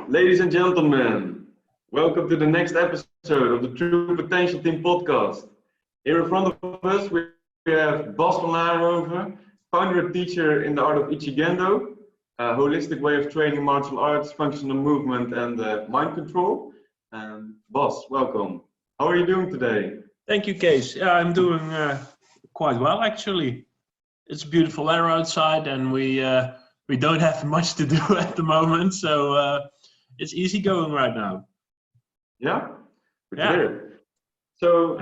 Ladies and gentlemen, welcome to the next episode of the True Potential Team podcast. Here in front of us we have Bas van Laarhoven, founder and teacher in the art of Ichigendo, a holistic way of training martial arts, functional movement and mind control. Bas, welcome. How are you doing today? Thank you, Kees. Yeah, I'm doing quite well actually. It's beautiful weather outside and we don't have much to do at the moment, so it's easy going right now. Yeah? Good to Yeah. hear. So,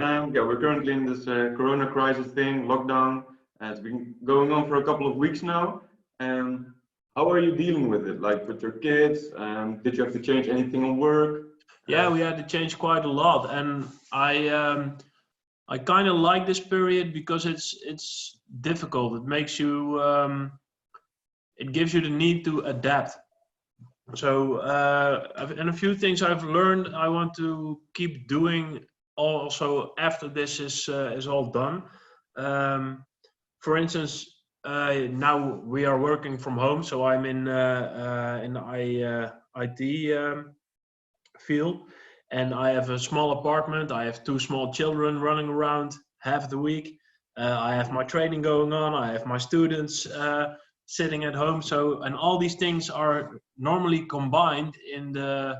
we're currently in this corona crisis thing, lockdown. It's been going on for a couple of weeks now. How are you dealing with it? Like with your kids? Did you have to change anything on work? Yeah, we had to change quite a lot, and I kind of like this period because it's difficult. It makes you it gives you the need to adapt. So and a few things I've learned I want to keep doing also after this is all done. For instance, now we are working from home, so I'm in the IT field, and I have a small apartment. I have two small children running around half the week. I have my training going on. I have my students sitting at home. So, and all these things are normally combined in the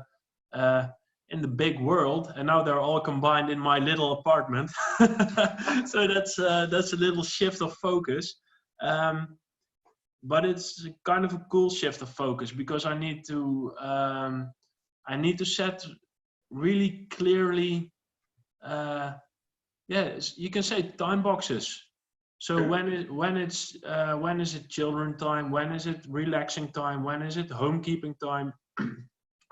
big world, and now they're all combined in my little apartment. So that's a little shift of focus. But it's kind of a cool shift of focus because I need to set really clearly, you can say time boxes. So when is it children time? When is it relaxing time? When is it homekeeping time?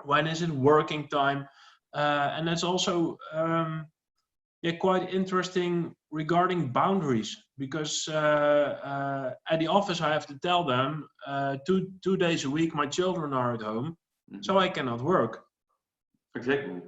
When is it working time? And that's also quite interesting regarding boundaries, because at the office I have to tell them 2 days a week my children are at home, so I cannot work. Exactly.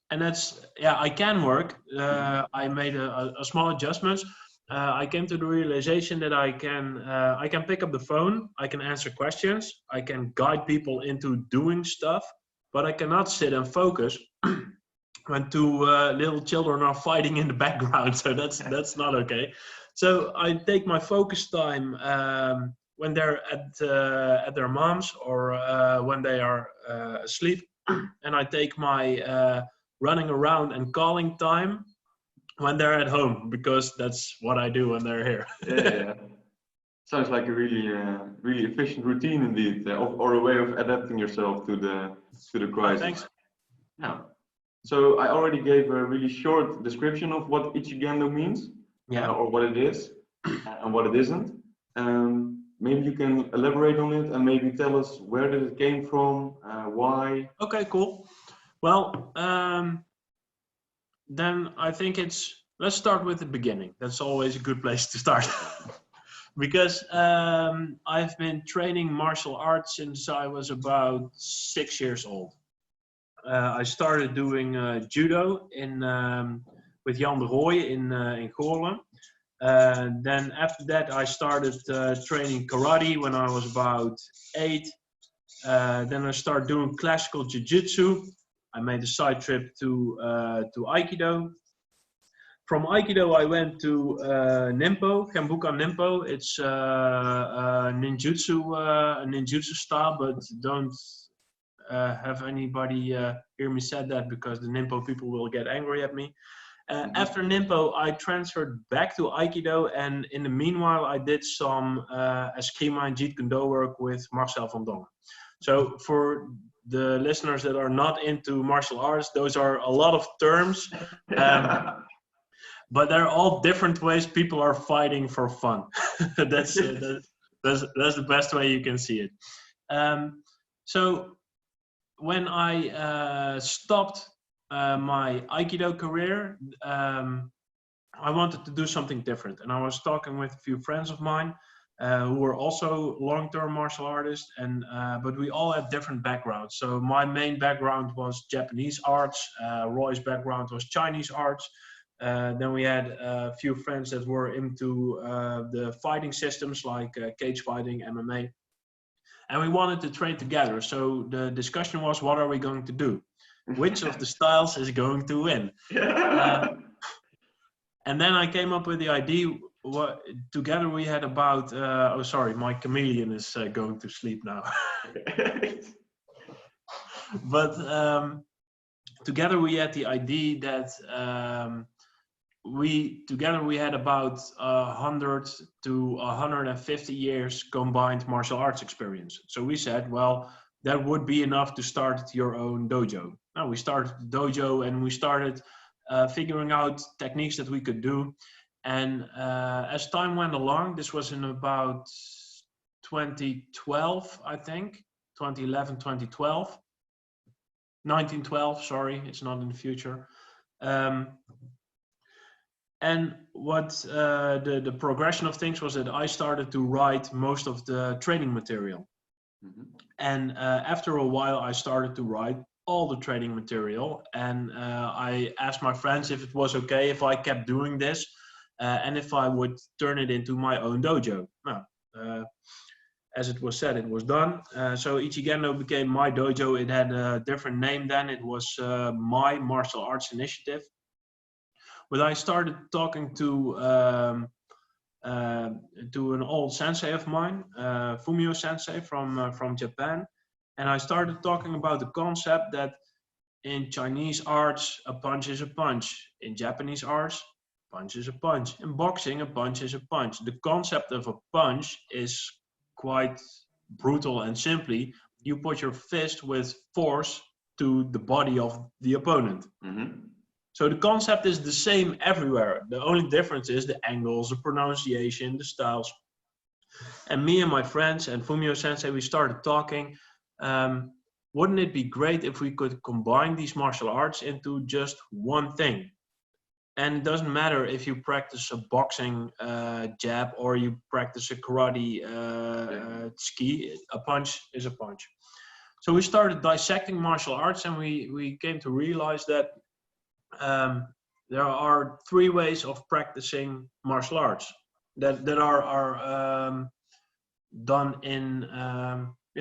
And that's, I can work. I made a small adjustments. I came to the realization that I can pick up the phone, I can answer questions, I can guide people into doing stuff, but I cannot sit and focus when two little children are fighting in the background. So that's not okay. So I take my focus time when they're at their mom's or when they are asleep, and I take my running around and calling time when they're at home, because that's what I do when they're here. Yeah. Sounds like a really efficient routine indeed, or a way of adapting yourself to the crisis. Thanks. Yeah. So I already gave a really short description of what Ichigendo means, or what it is, and what it isn't. Maybe you can elaborate on it and maybe tell us where did it came from, why. Okay, cool. Well, then I think let's start with the beginning. That's always a good place to start. Because I've been training martial arts since I was about 6 years old. I started doing judo with Jan de Rooij in Goorlen. Then after that I started training karate when I was about 8. Then I started doing classical jiu-jitsu. I made a side trip to Aikido. From Aikido I went to Nimpo, Genbukan Nimpo. It's a ninjutsu style, but don't have anybody hear me said that, because the Nimpo people will get angry at me. After Nimpo, I transferred back to Aikido, and in the meanwhile, I did some Eskrima and Jeet Kune Do work with Marcel van Dongen. So for the listeners that are not into martial arts, those are a lot of terms, but they're all different ways people are fighting for fun. That's the best way you can see it. So when I stopped my Aikido career, I wanted to do something different, and I was talking with a few friends of mine who were also long-term martial artists, and but we all had different backgrounds. So my main background was Japanese arts, Roy's background was Chinese arts. Then we had a few friends that were into the fighting systems like cage fighting, MMA. and we wanted to train together. So the discussion was, what are we going to do? Which of the styles is going to win? And then I came up with the idea. Together we had about. Oh, sorry, my chameleon is going to sleep now. But together we had the idea that we had about 100 to 150 years combined martial arts experience. So we said, well, that would be enough to start your own dojo. Now we started the dojo and we started figuring out techniques that we could do. And as time went along, this was in about 2012, I think, 2011, 2012. 1912, sorry, it's not in the future. And what the progression of things was that I started to write most of the training material. Mm-hmm. And after a while, I started to write all the training material. And I asked my friends if it was okay if I kept doing this and if I would turn it into my own dojo. Now, as it was said, it was done. So Ichigendo became my dojo. It had a different name then. It was My Martial Arts Initiative. But I started talking to an old sensei of mine, Fumio sensei from Japan. And I started talking about the concept that in Chinese arts, a punch is a punch. In Japanese arts, a punch is a punch. In boxing, a punch is a punch. The concept of a punch is quite brutal and simply, you put your fist with force to the body of the opponent. Mm-hmm. So the concept is the same everywhere. The only difference is the angles, the pronunciation, the styles. And me and my friends and Fumio Sensei, we started talking. Wouldn't it be great if we could combine these martial arts into just one thing? And it doesn't matter if you practice a boxing jab or you practice a karate ski, a punch is a punch. So we started dissecting martial arts and we came to realize that there are three ways of practicing martial arts that are done in,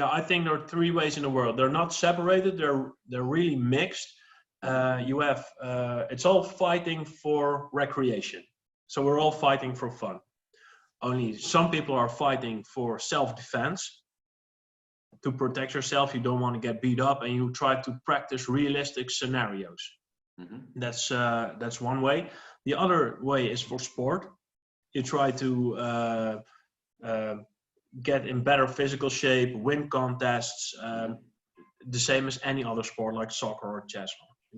I think there are three ways in the world. They're not separated, they're really mixed. You have, it's all fighting for recreation. So we're all fighting for fun. Only some people are fighting for self-defense. To protect yourself, you don't want to get beat up and you try to practice realistic scenarios. Mm-hmm. That's one way. The other way is for sport. You try to get in better physical shape, win contests, the same as any other sport like soccer or chess.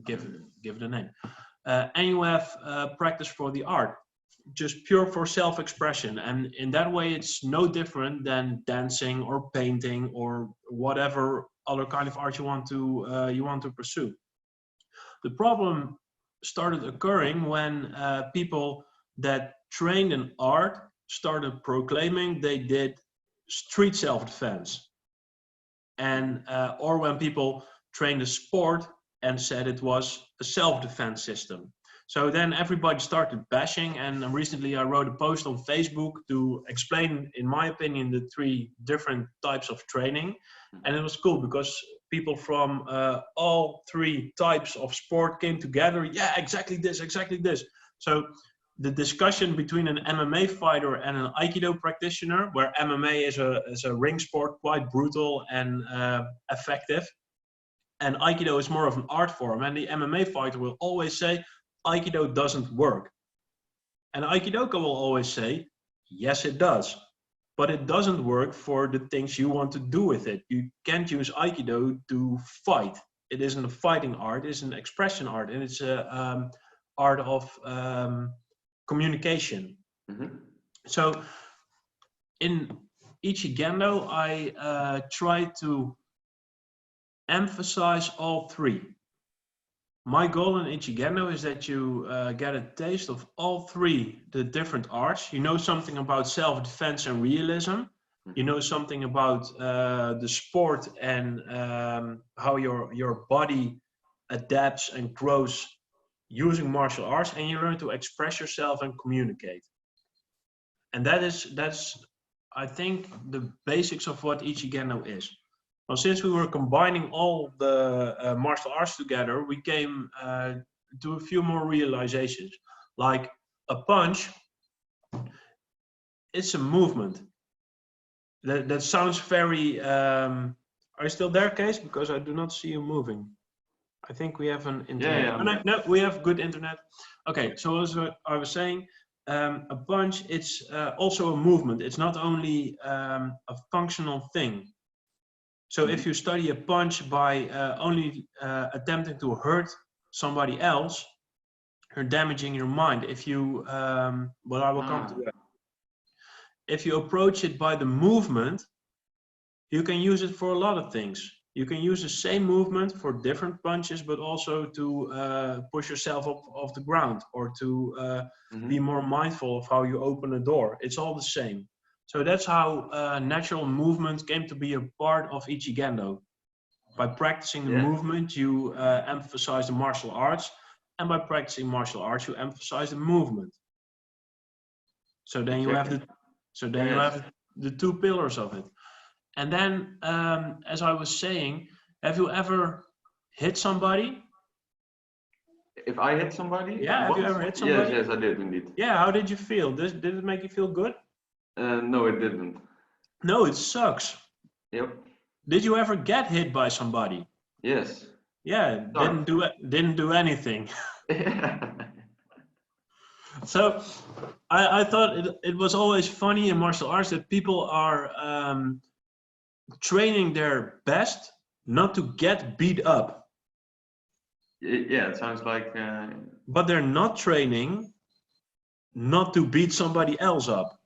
Give it a name. And you have practice for the art, just pure for self-expression. And in that way, it's no different than dancing or painting or whatever other kind of art you want to pursue. The problem started occurring when people that trained in art started proclaiming they did street self-defense, and or when people trained a sport and said it was a self-defense system. So then everybody started bashing, and recently I wrote a post on Facebook to explain, in my opinion, the three different types of training. And it was cool because people from all three types of sport came together. Yeah, exactly this, exactly this. So the discussion between an MMA fighter and an Aikido practitioner, where MMA is a ring sport, quite brutal and effective. And Aikido is more of an art form. And the MMA fighter will always say, Aikido doesn't work. And Aikidoka will always say, yes, it does. But it doesn't work for the things you want to do with it. You can't use Aikido to fight. It isn't a fighting art, it's an expression art. And it's an art of communication. Mm-hmm. So in Ichigendo, I try to emphasize all three. My goal in Ichigendo is that you get a taste of all three, the different arts. You know something about self-defense and realism. You know something about the sport and how your body adapts and grows using martial arts, and you learn to express yourself and communicate. And that's I think the basics of what Ichigendo is. Well, since we were combining all the martial arts together, we came to a few more realizations. Like a punch, it's a movement. That sounds very. Are you still there, Case? Because I do not see you moving. I think we have an internet. Yeah, Oh, no, we have good internet. Okay, so as I was saying, a punch, it's also a movement. It's not only a functional thing. So if you study a punch by only attempting to hurt somebody else, you're damaging your mind. If you, well, I will come to that. If you approach it by the movement, you can use it for a lot of things. You can use the same movement for different punches, but also to push yourself up off the ground or to be more mindful of how you open a door. It's all the same. So that's how natural movement came to be a part of Ichigendo. By practicing the movement, you emphasize the martial arts, and by practicing martial arts, you emphasize the movement. So then you have you have the two pillars of it. And then, as I was saying, have you ever hit somebody? If I hit somebody? Yeah, have you ever hit somebody? Yes, I did indeed. Yeah, how did you feel? Did it make you feel good? No, it didn't. No, it sucks. Yep. Did you ever get hit by somebody? Yes. Yeah, didn't do anything. So I thought it was always funny in martial arts that people are training their best not to get beat up. Yeah, it sounds like. But they're not training not to beat somebody else up.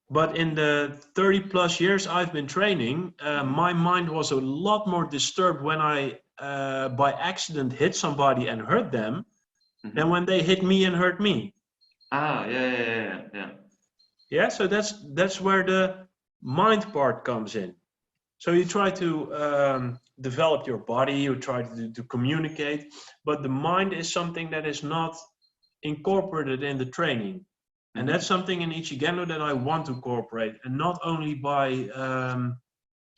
But in the 30 plus years I've been training, my mind was a lot more disturbed when I by accident hit somebody and hurt them than when they hit me and hurt me. Yeah. Yeah, so that's where the mind part comes in. So you try to develop your body, you try to communicate, but the mind is something that is not incorporated in the training. And that's something in Ichigendo that I want to incorporate, and not only by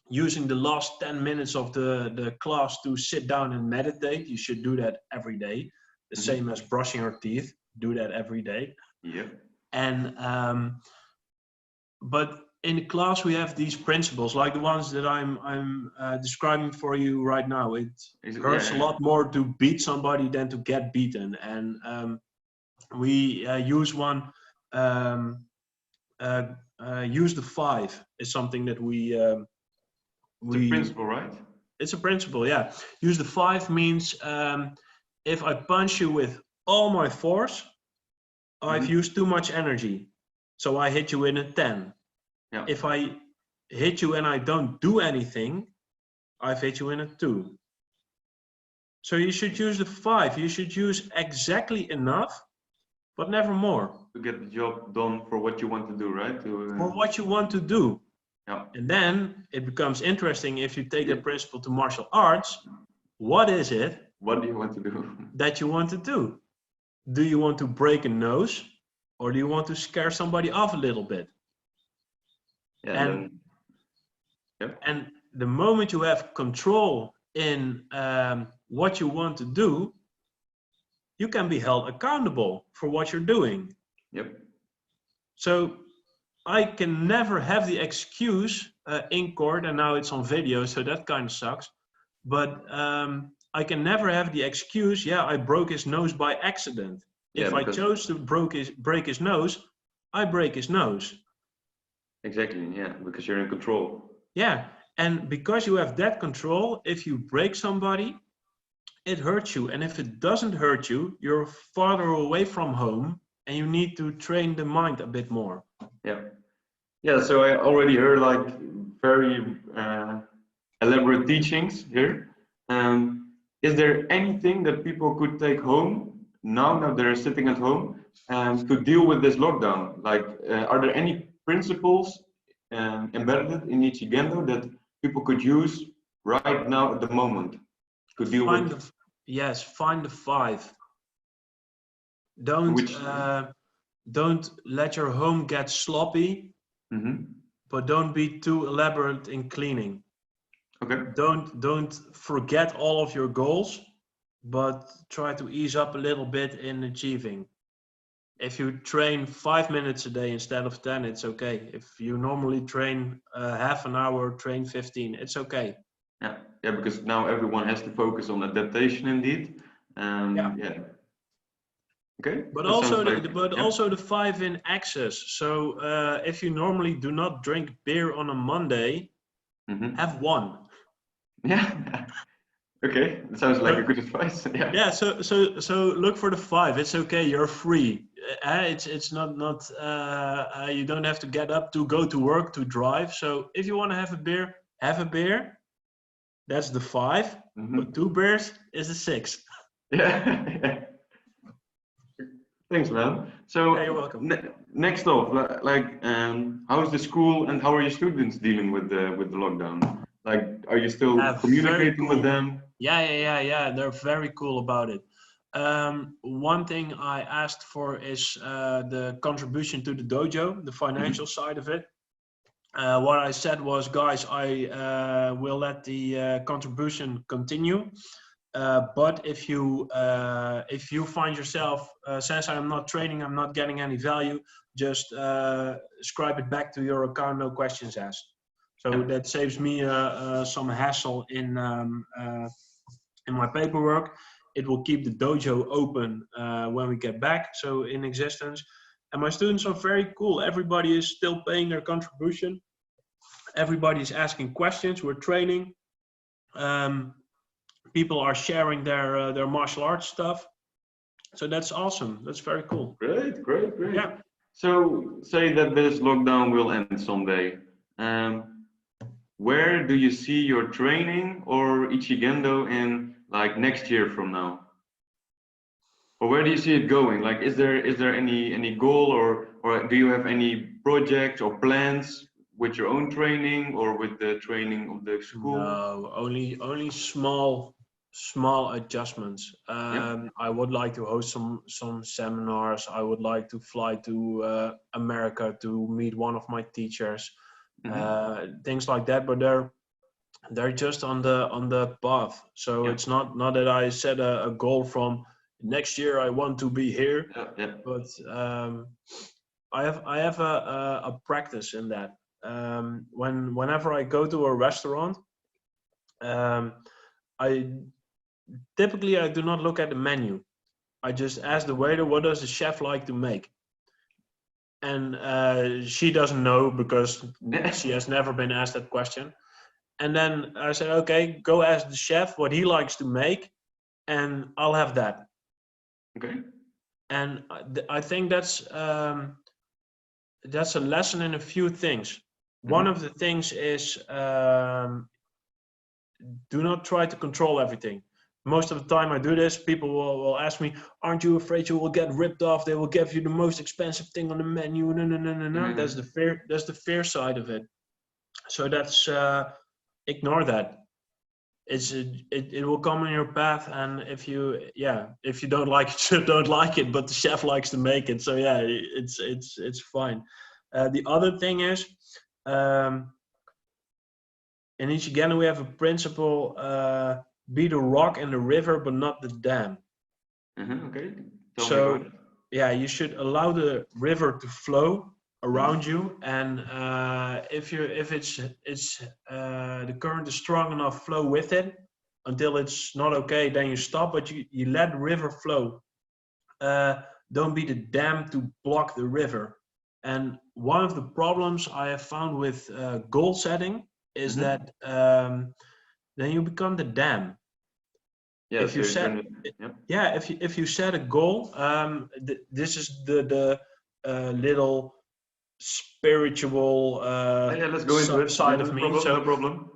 using the last 10 minutes of the class to sit down and meditate. You should do that every day, the same as brushing your teeth. Do that every day. Yeah. And but in the class we have these principles, like the ones that I'm describing for you right now. It hurts a lot more to beat somebody than to get beaten, and we use one. Use the 5 is something that we. It's a principle, right? It's a principle, yeah. Use the 5 means if I punch you with all my force, I've used too much energy, so I hit you in a 10. Yeah. If I hit you and I don't do anything, I've hit you in a 2. So you should use the 5. You should use exactly enough, but never more. To get the job done for what you want to do, right? For what you want to do. Yeah. And then it becomes interesting if you take the principle to martial arts. What is it? What do you want to do? That you want to do? Do you want to break a nose, or do you want to scare somebody off a little bit? Yeah. And the moment you have control in what you want to do, you can be held accountable for what you're doing. Yep. So I can never have the excuse in court, and now it's on video, so that kind of sucks. But I can never have the excuse, I broke his nose by accident. If I chose to break his nose, I break his nose. Exactly, yeah, because you're in control. Yeah, and because you have that control, if you break somebody, it hurts you. And if it doesn't hurt you, you're farther away from home, and you need to train the mind a bit more. Yeah, so I already heard like very elaborate teachings here. Is there anything that people could take home now they're sitting at home to deal with this lockdown? Like, are there any principles embedded in Ichigendo that people could use right now at the moment to deal with? Find the 5. Don't let your home get sloppy but don't be too elaborate in cleaning. Okay. Don't forget all of your goals, but try to ease up a little bit in achieving. If you train 5 minutes a day instead of 10, it's okay. If you normally train half an hour, train 15, it's okay. Yeah, yeah, because now everyone has to focus on adaptation indeed. Yeah. Yeah. Okay, But that sounds also, like, yeah. also the 5 in access. So if you normally do not drink beer on a Monday, Mm-hmm. have one. Yeah. Okay, that sounds like a So, good advice. Yeah. yeah. So look for the 5. It's okay. You're free. It's not. You don't have to get up to go to work to drive. So if you want to have a beer, have a beer. That's the 5. Mm-hmm. But 2 beers is the 6. Yeah. Thanks, man. Yeah, you're So welcome. next off, how's the school and how are your students dealing with the lockdown? Like, are you still Very communicating with cool. them? Yeah. They're very cool about it. One thing I asked for is the contribution to the dojo, the financial side of it. What I said was, guys, I will let the contribution continue. But if you find yourself, since I'm not training, I'm not getting any value, just scribe it back to your account, no questions asked. So that saves me some hassle in my paperwork. It will keep the dojo open when we get back, so in existence. And my students are very cool. Everybody is still paying their contribution. Everybody is asking questions. We're training. People are sharing their martial arts stuff. So that's awesome. That's very cool. Great. Yeah. So say that this lockdown will end someday. Where do you see your training or Ichigendo in like next year from now? Or where do you see it going? Like, is there any goal or do you have any projects or plans with your own training or with the training of the school? No, only small adjustments. Yeah. I would like to host some seminars. I would like to fly to America to meet one of my teachers. Things like that. But they're just on the path. So Yeah. it's not that I set a goal from next year I want to be here, Yeah. but I have a practice in that. Whenever I go to a restaurant, I typically I do not look at the menu. I just ask the waiter, what does the chef like to make? And she doesn't know because she has never been asked that question. And then I said, okay, go ask the chef what he likes to make, and I'll have that. Okay. And I think that's a lesson in a few things. One of the things is do not try to control everything. Most of the time I do this, people will ask me, aren't you afraid you will get ripped off? They will give you the most expensive thing on the menu. No. That's the fear side of it. So that's ignore that. It will come in your path, and if you don't like it, you don't like it, but the chef likes to make it, so yeah, it's fine. The other thing is, in Ichigendo we have a principle, be the rock in the river but not the dam. Okay. Tell me about So it. yeah, you should allow the river to flow around you, and if the current is strong enough, flow with it until it's not okay, then you stop, but you let the river flow. Don't be the dam to block the river. And one of the problems I have found with goal setting is that then you become the dam. Yeah. If you So set yeah. if you set a goal, this is the little spiritual Yeah. Let's go into it. side of No me. problem. So No problem.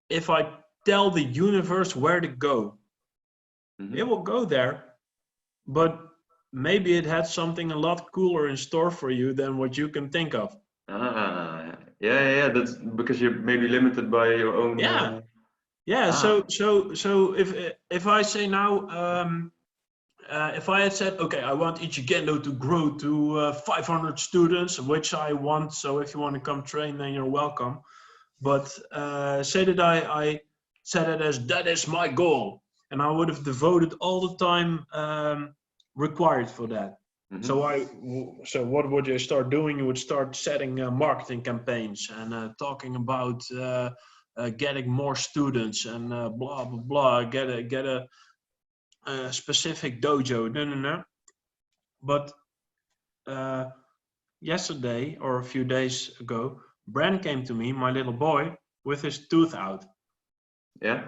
if I tell the universe where to go, it will go there, but maybe it had something a lot cooler in store for you than what you can think of. Yeah. That's because you're maybe limited by your own. Yeah. Ah. So if I say now, if I had said, okay, I want Ichigendo to grow to 500 students, which I want, so if you want to come train, then you're welcome. But say that I said it as that is my goal, and I would have devoted all the time required for that. So what would you start doing? You would start setting marketing campaigns and talking about getting more students and blah blah blah. Get a specific dojo. No. But yesterday or a few days ago, Bran came to me, my little boy, with his tooth out. Yeah.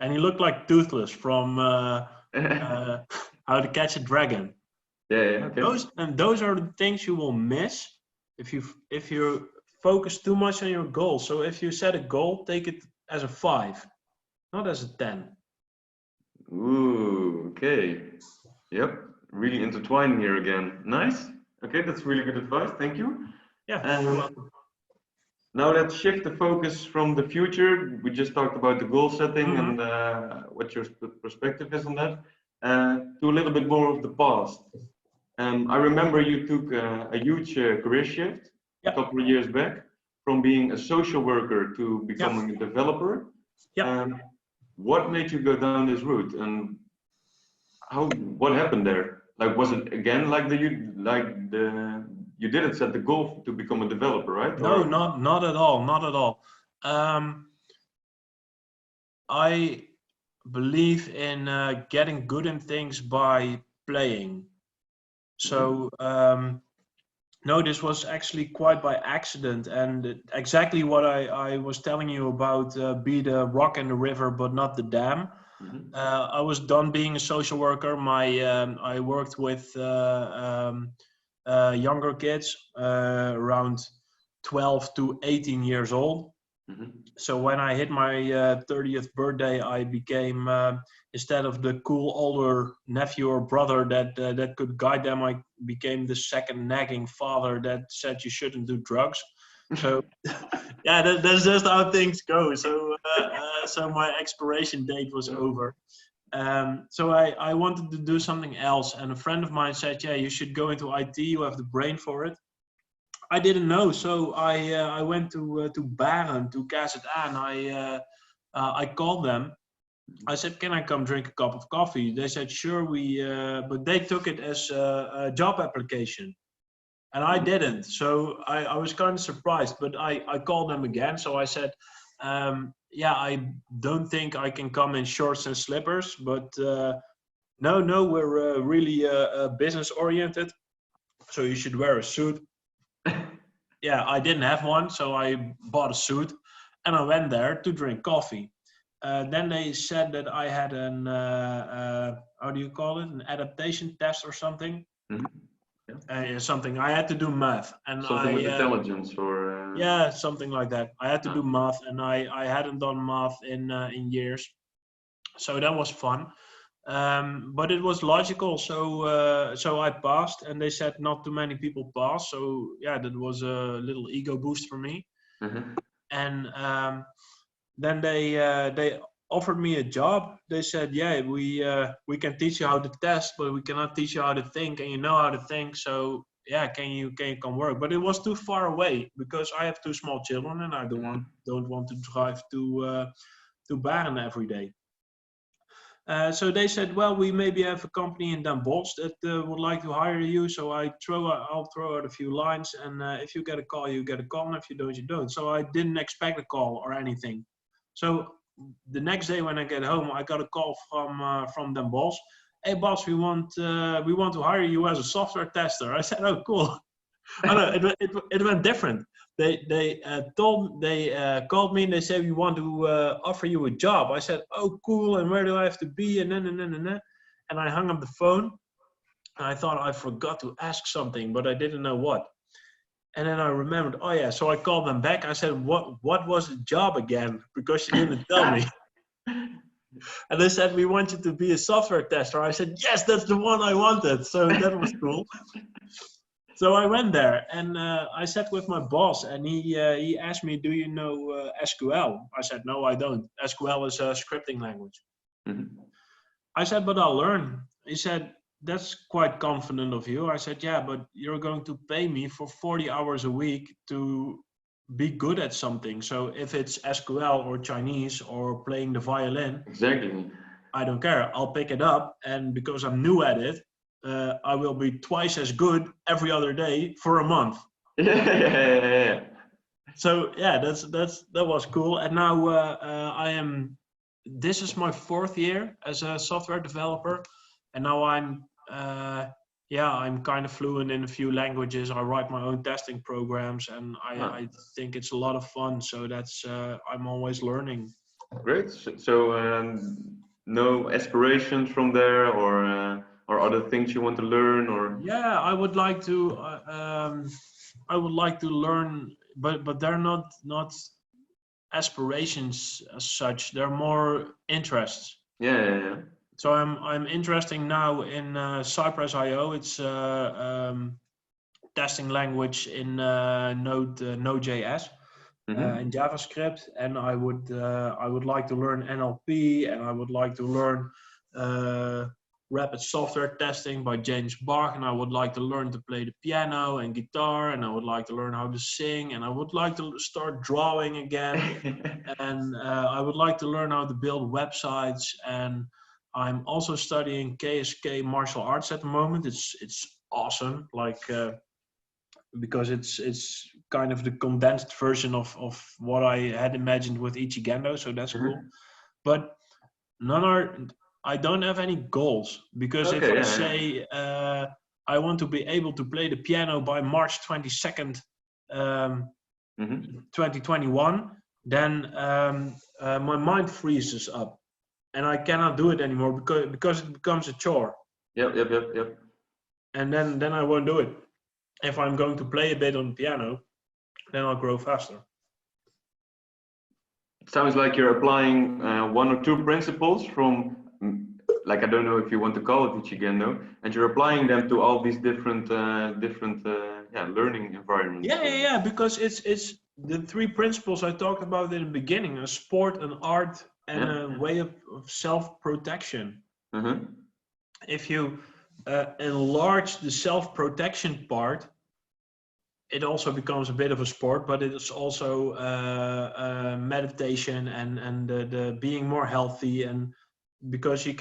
And he looked like Toothless from How to Catch a Dragon. Yeah. Okay. Those are the things you will miss if you focus too much on your goal. So if you set a goal, take it as a 5, not as a 10. Ooh, okay. Yep, really intertwining here again. Nice. Okay, that's really good advice. Thank you. Yeah. Now let's shift the focus from the future. We just talked about the goal setting and what your perspective is on that, to a little bit more of the past. I remember you took a huge career shift a couple of years back from being a social worker to becoming a developer. What made you go down this route, and what happened there? Like, was it again like you didn't set the goal to become a developer, right? No, not at all, not at all. I believe in getting good in things by playing. So no, this was actually quite by accident, and exactly what I was telling you about, be the rock in the river but not the dam. I was done being a social worker. I worked with younger kids around 12 to 18 years old. So when I hit my 30th birthday, I became, instead of the cool older nephew or brother that could guide them, I became the second nagging father that said you shouldn't do drugs. So yeah, that's just how things go. So so my expiration date was over. So I wanted to do something else, and a friend of mine said, yeah, you should go into IT, you have the brain for it. I didn't know, so I went to Baren, to KZA, and I called them. I said, can I come drink a cup of coffee? They said, sure, but they took it as a job application. And I didn't, so I was kind of surprised, but I called them again. So I said, yeah, I don't think I can come in shorts and slippers, but no, we're really business oriented, so you should wear a suit. Yeah, I didn't have one, so I bought a suit and I went there to drink coffee. Then they said that I had an, how do you call it, an adaptation test or something. Something I had to do math, and something with intelligence or yeah, something like that. I had to do math, and I hadn't done math in years, so that was fun. But it was logical, so I passed, and they said not too many people pass, so yeah, that was a little ego boost for me. And then they offered me a job. They said, yeah, we can teach you how to test, but we cannot teach you how to think, and you know how to think, so yeah, can you come work? But it was too far away because I have 2 small children, and I don't want to drive to Baren every day. So they said, well, we maybe have a company in Den Bosch that would like to hire you. So I'll throw out a few lines, and if you get a call, you get a call, and if you don't, you don't. So I didn't expect a call or anything. So the next day when I get home, I got a call from Den Bosch. Hey, boss, we want to hire you as a software tester. I said, oh, cool. I know it went different. They called me and they said, we want to offer you a job. I said, oh, cool, and where do I have to be? And I hung up the phone, and I thought I forgot to ask something, but I didn't know what. And then I remembered, oh yeah, so I called them back. I said, what was the job again? Because she didn't tell me. And they said, we want you to be a software tester. I said, yes, that's the one I wanted. So that was cool. So I went there, and I sat with my boss, and he asked me, do you know SQL? I said, no, I don't. SQL is a scripting language. I said, but I'll learn. He said, that's quite confident of you. I said, yeah, but you're going to pay me for 40 hours a week to be good at something. So if it's SQL or Chinese or playing the violin, Exactly. I don't care. I'll pick it up, and because I'm new at it, I will be twice as good every other day for a month. Yeah. So yeah, that was cool. And now I am. This is my 4th year as a software developer, and now I'm kind of fluent in a few languages. I write my own testing programs, and Ah, I think it's a lot of fun. So that's I'm always learning. great. So, no aspirations from there, or other things you want to learn, or Yeah, I would like to learn, but they're not aspirations as such. They're more interests. yeah. So I'm interested now in Cypress.io. It's testing language in Node.js Mm-hmm. and JavaScript, and I would like to learn NLP, and I would like to learn uh, rapid software testing by James Bach, and I would like to learn to play the piano and guitar, and I would like to learn how to sing, and I would like to start drawing again, and I would like to learn how to build websites. And I'm also studying KSK martial arts at the moment. It's awesome, like because it's kind of the condensed version of what I had imagined with Ichigendo, so that's cool. Mhm. But none are. I don't have any goals, because if Okay, I yeah. say I want to be able to play the piano by March 22nd, um, Mm-hmm. 2021, then my mind freezes up, and I cannot do it anymore because it becomes a chore, Yep. and then I won't do it. If I'm going to play a bit on the piano, then I'll grow faster. It sounds like you're applying one or two principles from, like I don't know if you want to call it Ichigendo, and you're applying them to all these different learning environments. Yeah. Because it's the 3 principles I talked about in the beginning: a sport, an art, and Yeah. a way of self-protection. Uh-huh. If you enlarge the self-protection part, it also becomes a bit of a sport, but it is also meditation and the being more healthy, and because you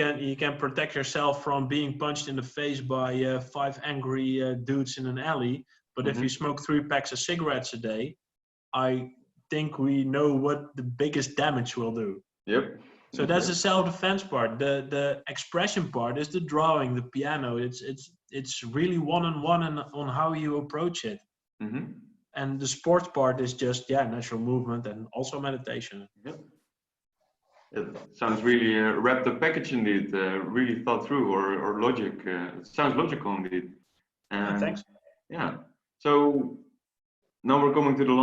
can protect yourself from being punched in the face by 5 angry dudes in an alley. But if you Mm-hmm. smoke 3 packs of cigarettes a day, I think we know what the biggest damage will do. Yep. So that's the self-defense part. The expression part is the drawing, the piano. It's really one-on-one on how you approach it. Mm-hmm. And the sports part is just natural movement and also meditation. Yep. It sounds really wrapped up package indeed. Really thought through, or logic. It sounds logical indeed. Thanks. Yeah. So now we're coming to the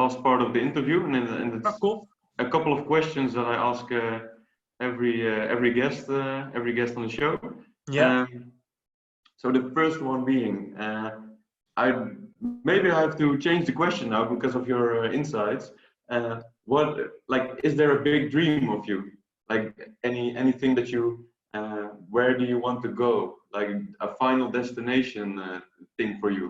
last part of the interview, and Oh, it's cool. a couple of questions that I ask every guest on the show. Yeah. Um, so the first one being, I maybe I have to change the question now because of your insights. What like is there a big dream of you? Like anything that you where do you want to go? Like a final destination thing for you?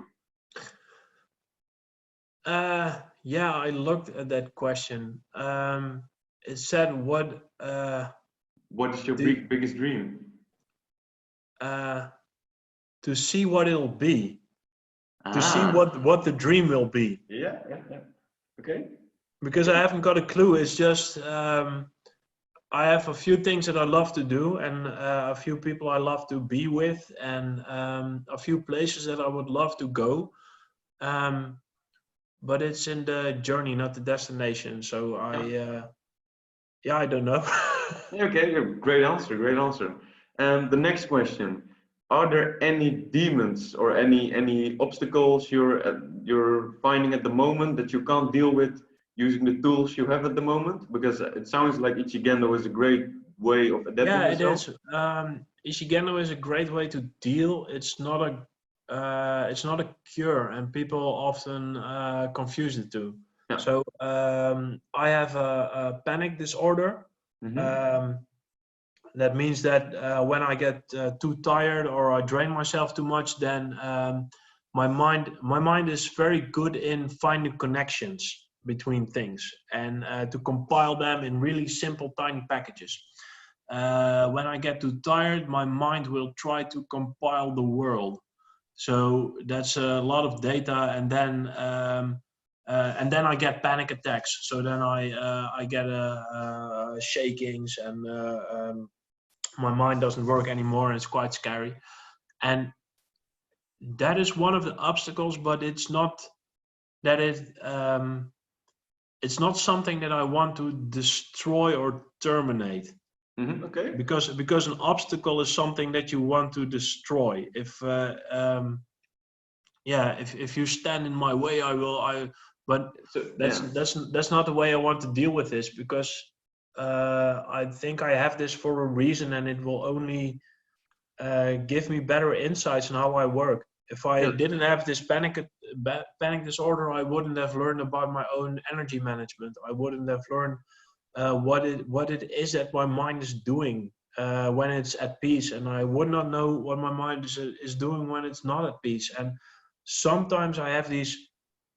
Yeah, I looked at that question. It said, what What is your do biggest dream? uh, to see what it'll be, to see Ah, what the dream will be, yeah. Okay. because I haven't got a clue. It's just I have a few things that I love to do, and a few people I love to be with, and a few places that I would love to go. Um, but it's in the journey, not the destination. So Yeah. I don't know. Okay, great answer, great answer. And the next question: are there any demons or any obstacles you're finding at the moment that you can't deal with using the tools you have at the moment? Because it sounds like Ichigendo is a great way of adapting Yeah, it yourself. is. Ichigendo is a great way to deal. It's not a cure, and people often confuse the two. Yeah. So I have a panic disorder, Mm-hmm. um, That means that when I get too tired or I drain myself too much, then my mind is very good in finding connections between things and to compile them in really simple, tiny packages. When I get too tired, my mind will try to compile the world. So that's a lot of data, and then I get panic attacks. So then I get shakings, and my mind doesn't work anymore, and it's quite scary. And that is one of the obstacles, but it's not that it's not something that I want to destroy or terminate. Okay. Because an obstacle is something that you want to destroy. If you stand in my way, but that's not the way I want to deal with this, because I think I have this for a reason, and it will only give me better insights on how I work. If I didn't have this panic disorder, I wouldn't have learned about my own energy management. I wouldn't have learned what it is that my mind is doing when it's at peace, and I would not know what my mind is doing when it's not at peace. And sometimes I have these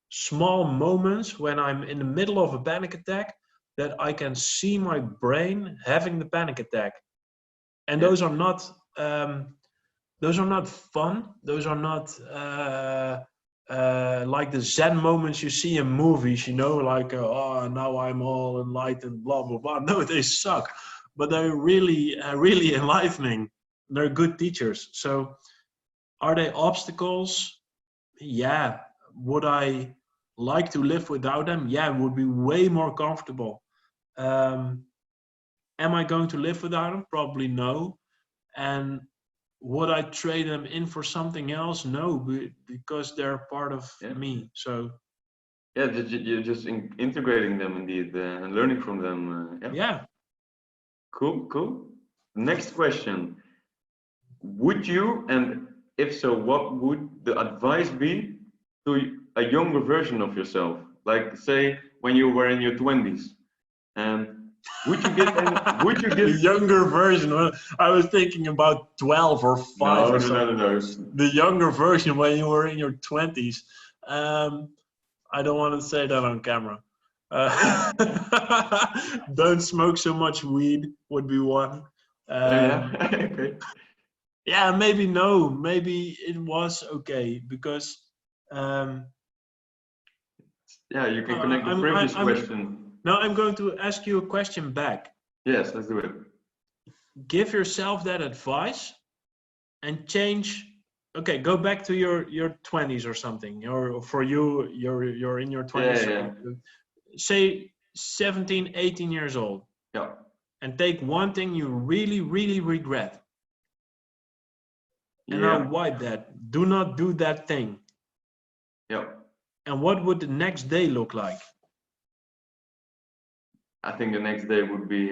small moments when I'm in the middle of a panic attack that I can see my brain having the panic attack, and those are not fun. Those are not like the Zen moments you see in movies, like, oh, now I'm all enlightened, blah, blah, blah. No, they suck, but they're really, really enlightening. They're good teachers. So are they obstacles? Yeah. Would I like to live without them? Yeah, it would be way more comfortable. Am I going to live without them? Probably no. And would I trade them in for something else? No, because they're part of me. So you're just integrating them indeed and learning from them. yeah. Cool. Next question. Would you, and if so, what would the advice be to a younger version of yourself? Like, say, when you were in your 20s. Would you give the younger version? I was thinking about 12 or 5 or something. No. The younger version when you were in your 20s. I don't want to say that on camera. Don't smoke so much weed would be one. Okay. Yeah, maybe no. Maybe it was okay, because you can connect the previous question. Now I'm going to ask you a question back. Yes, let's do it. Give yourself that advice and change. Okay, go back to your 20s or something. Or for you, you're in your 20s. Yeah. Say 17, 18 years old. Yeah. And take one thing you really, really regret. And now wipe that. Do not do that thing. Yeah. And what would the next day look like? I think the next day would be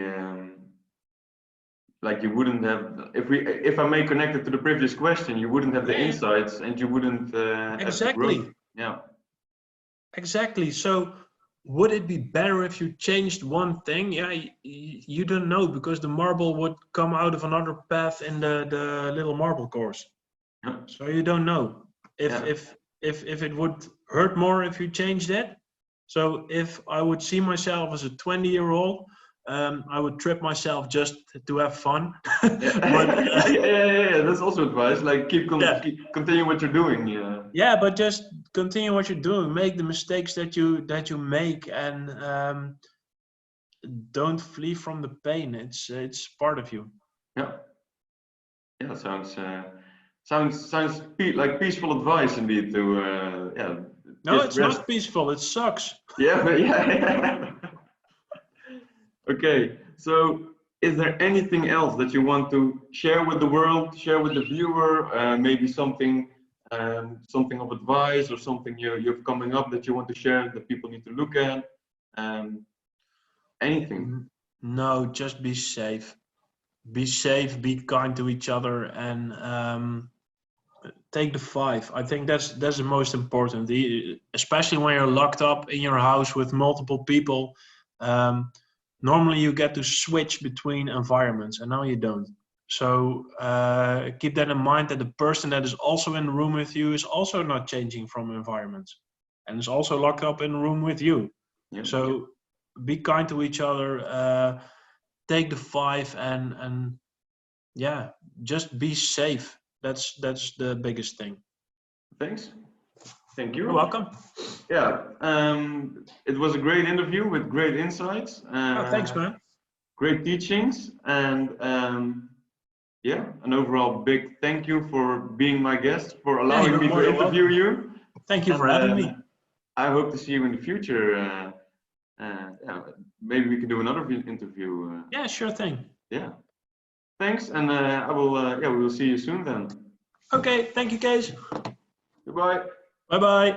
like you wouldn't have, if I may connect it to the previous question, you wouldn't have the insights, and you wouldn't exactly. Have the growth. Yeah. Exactly. So would it be better if you changed one thing? Yeah, you don't know, because the marble would come out of another path in the little marble course. Yeah. So you don't know if it would hurt more if you changed it. So if I would see myself as a 20-year-old, I would trip myself just to have fun. That's also advice. Like continue what you're doing. Yeah, but just continue what you're doing. Make the mistakes that you make, and don't flee from the pain. It's part of you. Yeah. Sounds like peaceful advice indeed. No, it's not peaceful. It sucks. Yeah. Okay, so is there anything else that you want to share with the world, share with the viewer? Maybe something of advice, or something you're coming up that you want to share that people need to look at? Anything? No, just be safe. Be safe. Be kind to each other, and take the 5. I think that's the most important. Especially when you're locked up in your house with multiple people. normally you get to switch between environments, and now you don't. So keep that in mind, that the person that is also in the room with you is also not changing from environments, and is also locked up in a room with you. Yeah. So be kind to each other. Take the 5 and yeah, just be safe. That's the biggest thing. Thanks. Thank you. You're welcome. Yeah, it was a great interview with great insights. Thanks, man. Great teachings, and yeah, an overall big thank you for being my guest, for allowing you're me more to than interview welcome. you. Thank you And for having me. I hope to see you in the future. Yeah, maybe we can do another interview. Yeah, sure thing. Yeah. Thanks, and I will. Yeah, we will see you soon then. Okay, thank you, Kees. Goodbye. Bye-bye.